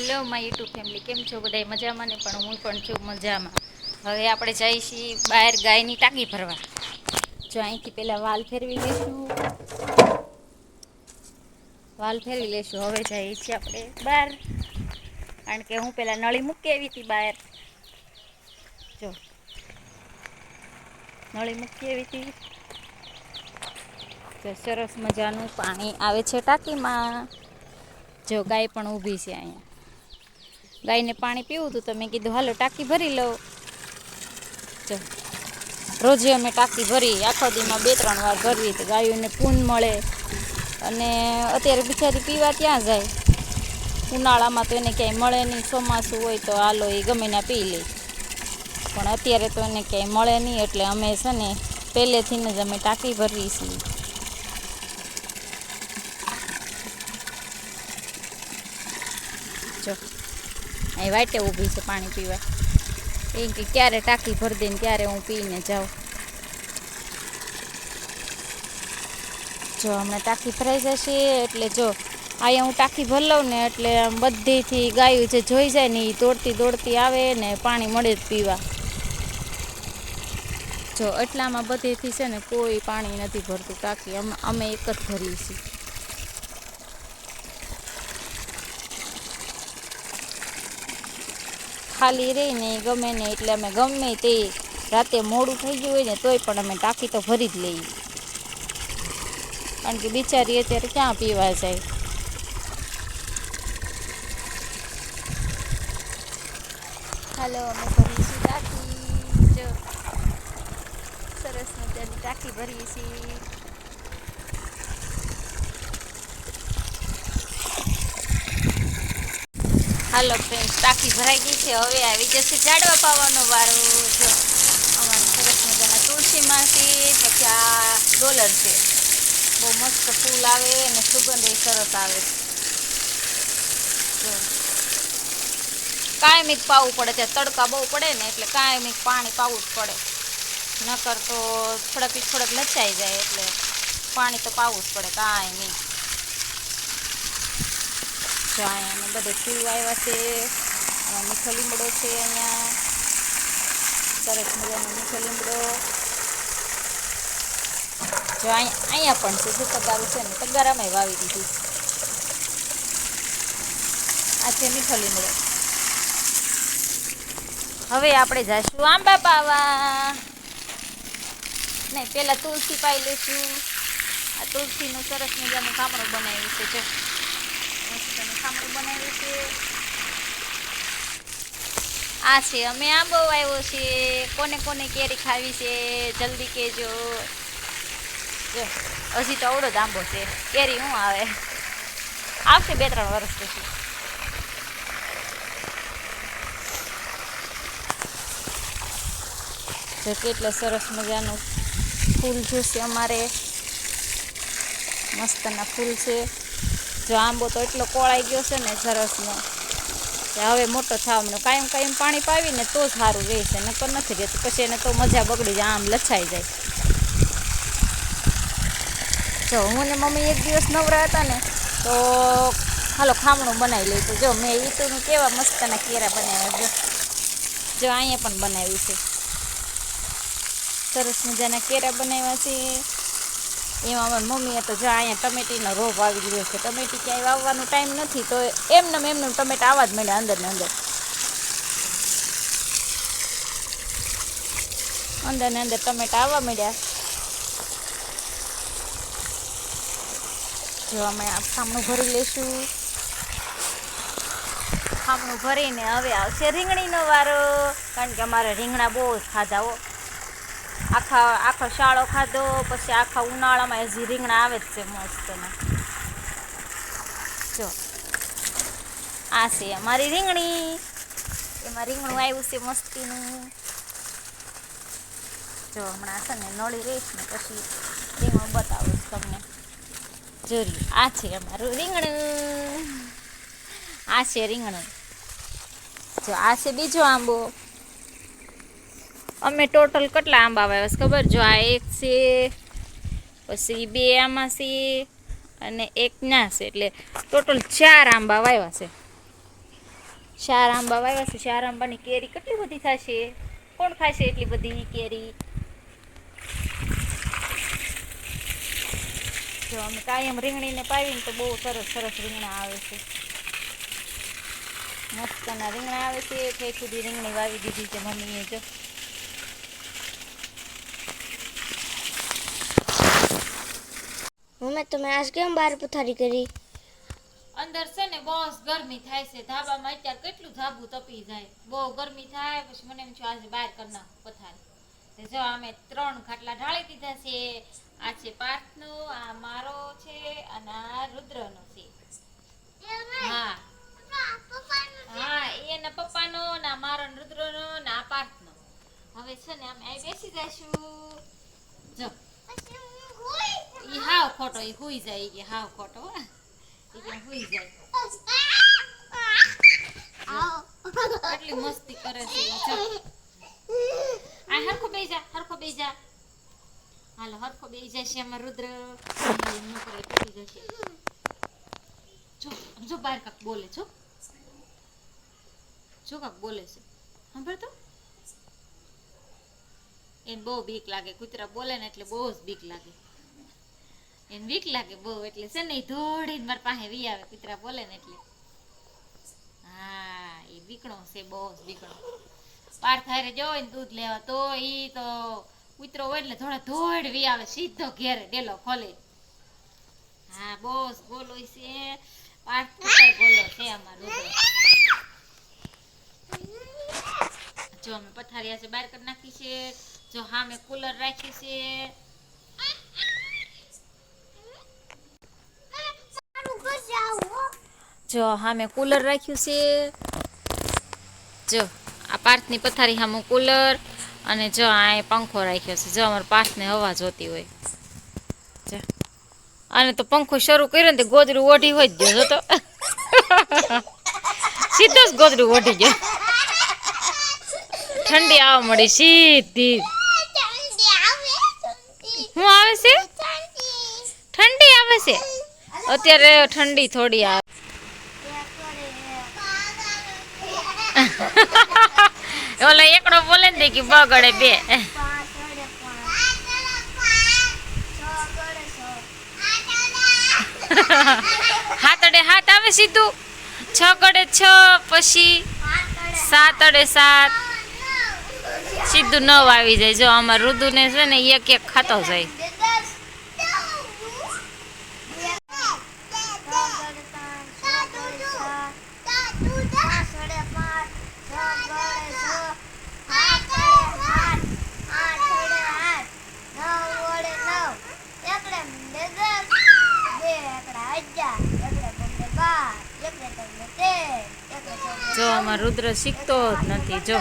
Hello my YouTube family, કેમ છો બધા? મજામાં ને? પણ હું પણ છું મજામાં. હવે આપણે જઈએ છીએ બહાર ગાયની ટાંકી ભરવા. જો અહીંથી પહેલાં વાલ ફેરવી લઈશું. વાલ ફેરવી લઈશું. હવે જઈએ છીએ આપણે બહાર, કારણ કે હું પહેલાં નળી મૂકી આવી હતી બહાર. જો નળી મૂકી આવી હતી. તો સરસ મજાનું પાણી આવે છે ટાંકીમાં. જો ગાય પણ ઊભી છે અહીંયા. ગાયને પાણી પીવું હતું તો મેં કીધું હાલો ટાંકી ભરી લઉં. જો રોજે અમે ટાંકી ભરી, આખો દીમાં 2-3 વાર ભરવી તો ગાયોને પૂન મળે. અને અત્યારે બિચારી પીવા ત્યાં જાય. ઉનાળામાં તો એને ક્યાંય મળે નહીં. ચોમાસું હોય તો હાલો એ ગમે ના પી લે. પણ અત્યારે તો એને ક્યાંય મળે નહીં, એટલે અમે છે ને પહેલેથી જ અમે ટાંકી ભરીએ છીએ. જો અહીં વાટે ઊભી છે પાણી પીવા. એ કે ક્યારે ટાંકી ભરી દે ને ક્યારે હું પીને જાઉં. જો હમણાં ટાંકી ભરાઈ જશે એટલે જો અહીંયા હું ટાંકી ભરી લઉં ને એટલે બધીથી ગાયું જે જોઈ જાય ને એ દોડતી આવે ને પાણી મળે જ પીવા. જો એટલામાં બધેથી છે ને કોઈ પાણી નથી ભરતું ટાંકી. અમે એક જ ભરીએ છીએ. ખાલી રહીને ગમે ને એટલે અમે ગમે તે રાતે મોડું થઈ ગયું હોય ને તોય પણ અમે ટાંકી તો ભરી જ લઈએ. કારણ કે બિચારી અત્યારે ક્યાં પીવા જાય. હાલો અમે ભરીશું ટાંકી. જો સરસ મજાની ટાંકી ભરીએ છીએ. હાલો ફ્રેન્ડ, ટાંકી ભરાઈ ગઈ છે. હવે આવી જશે ઝાડવા પાવાનો વારો. જો અમારા સરસ મજાના તુલસીમાં છે, પછી આ ડોલર છે. બહુ મસ્ત ફૂલ આવે અને સુગંધ સરસ આવે. જો કાયમિક પાવું પડે છે. તડકા બહુ પડે ને એટલે કાયમિક પાણી પાવું જ પડે. નકર તો થોડક લચાઈ જાય, એટલે પાણી તો પાવું જ પડે કાંઈ નહીં. જો અહીંયા અમે બધે ફૂલ વાવ્યા છે. મીઠો લીમડો છે અહીંયા, સરસ મજાનો મીઠો લીમડો. જો અહીંયા પણ છે. જો તગારું છે ને, તગારામાં વાવી દીધું. આ છે મીઠો લીમડો. હવે આપણે જઈશું આંબા પાવા. નહીં, પહેલાં તુલસી પાઈ લઈશું. આ તુલસીનું સરસ મજાનું ખામણું બનાવ્યું છે. જો મસ્તનું ખામણું બનાવ્યું છે. આ છે અમે આંબો આવ્યો છે. કોને કોને કેરી ખાવી છે જલ્દી કહેજો. જો હજી તો અવડો જ આંબો છે. કેરી શું આવે, આવશે 2-3 વર્ષ પછી. જો કેટલો સરસ મજાનું ફૂલ જોશે અમારે. મસ્તના ફૂલ છે. જો આંબો તો એટલો કોળાઈ ગયો છે ને સરસનો, હવે મોટો થવાનો. કાયમ પાણી પાવીને તો જ સારું રહેશે, નકર નથી રહેતું. પછી એને તો મજા બગડી જાય, આમ લછાઈ જાય. જો હું ને મમ્મી એક દિવસ નવરા હતા ને તો હાલો ખામણું બનાવી લઈ. તો જો મેં ઈતુનું કેવા મસ્તના કેરા બનાવ્યા. જો અહીંયા પણ બનાવ્યું છે. સરસ મજાના કેરા બનાવ્યા છે. એમાં અમારી મમ્મીએ તો જો અહીંયા ટમેટીનો રોપ આવી ગયો છે. ટમેટી ક્યાંય વાવવાનો ટાઈમ નથી તો એમને ટમેટા આવવા જ મળ્યા અંદર ને અંદર ટમેટા આવવા મળ્યા. જો અમે આ ખામણું ભરી લઈશું. ખામણું ભરીને હવે આવશે રીંગણીનો વારો, કારણ કે અમારે રીંગણા બહુ જ ખાધા હો. આખો શાળો ખાધો, પછી આખા ઉનાળામાં હજી રીંગણા આવે જ છે મસ્તના. જો આ છે અમારી રીંગણી. એમાં રીંગણું આવ્યું છે મસ્તીનું. જો હમણાં છે ને નળી રહીશ ને પછી રીંગણું બતાવું તમને. જોરી આ છે અમારું રીંગણું. આ છે રીંગણું. જો આ છે બીજો આંબો. અમે ટોટલ કેટલા આંબા વાવ્યા છે ખબર? જો આ એક છે, પછી 2 આમાં છે અને એક ના છે, એટલે ટોટલ 4 આંબા વાવ્યા છે. શાર આંબા વાવ્યા છે. શાર આંબાની કેરી કેટલી બધી થશે. કોણ ખાશે એટલી બધી કેરી? જો અમે કાયમ રીંગણીને પાવીને તો બહુ સરસ સરસ રીંગણા આવે છે. મસ્તના રીંગણા આવે છે. ઠેઠ સુધી રીંગણી વાવી દીધી છે મમ્મીએ. જો મમ્મી તમે આજ કેમ બહાર પથારી કરી? અંદર છે ને બહુ ગરમી થાય છે. ધાબામાં અત્યારે કેટલું ધાબુ તપી જાય. બહુ ગરમી થાય પછી મને એમ થયું આજે બહાર કરી નાખું પથારી. તો જો અમે 3 ખાટલા ઢાળી દીધા છે. આ છે પાર્થનો, આ મારો છે અને આ રુદ્રનો છે. હા હા, એના પપ્પાનો ને આ મારો રુદ્રનો ને આ પાર્થનો. હવે છે ને અમે અહીં બેસી જઈશું. જો ઈ હાવ ખોટો, ઈ હુઈ જાય કે હાવ ખોટો. ઈ કે હુઈ જાય. આટલી મસ્તી કરે છે. જો આ હરખો બેહી જા, હરખો બેહી જા. હાલો હરખો બેહી જશે અમાર રુદ્ર. નોકરી તૂટી જશે. જો જો બહાર કાક બોલે. જો જો કાક બોલે છે. સાંભળ તો. એને બહુ બીક લાગે. કૂતરા બોલે ને એટલે બહુ જ બીક લાગે. એને બીક લાગે બહુ એટલે છે ને ઈ દોડીને મારી પાસે વી આવે. કૂતરા બોલે ને એટલે. હા એ બીકણો છે, બહુ જ બીકણો. પાર્થ હારે જોય ને દૂધ લેવા તો ઈ તો કૂતરો હોય એટલે થોડા દોડ વી આવે સીધો ઘેરે ડેલો ખોલે. હા બહુ જ બોલો છે. પાર્થ કૂતરો બોલો છે અમાર રુદ્ર. જો અમે પથારી આજે બહાર કરી નાખી છે. જો હા મેં કુલર રાખ્યું છે. જો હા મેં કુલર રાખ્યું છે. જો આ પાર્થની પથારી સામું કુલર અને જો આ પંખો રાખ્યો છે. જો અમારા પાર્થને હવા જોતી હોય. જો આને તો પંખો શરૂ કર્યો ને ગોદરું ઓઢી હોય જ ગયો તો સીધો જ ગોદરું ઓઢી ગયો. ઠંડી આવવા મળી સીધી. શું આવે છે? ઠંડી આવે છે. અત્યારે ઠંડી થોડી આવે. ઓલો એકડો બોલે ને કે બગડે બે. હાથ આવે સીધું. 6 ગડે 6 પછી 7 અડે 7 સીધું 9 આવી જાય. જો અમાર રુદુ ને છે ને એક એક ખાતો જાય. જો અમાર રુદ્ર શીખતો જ નથી. જો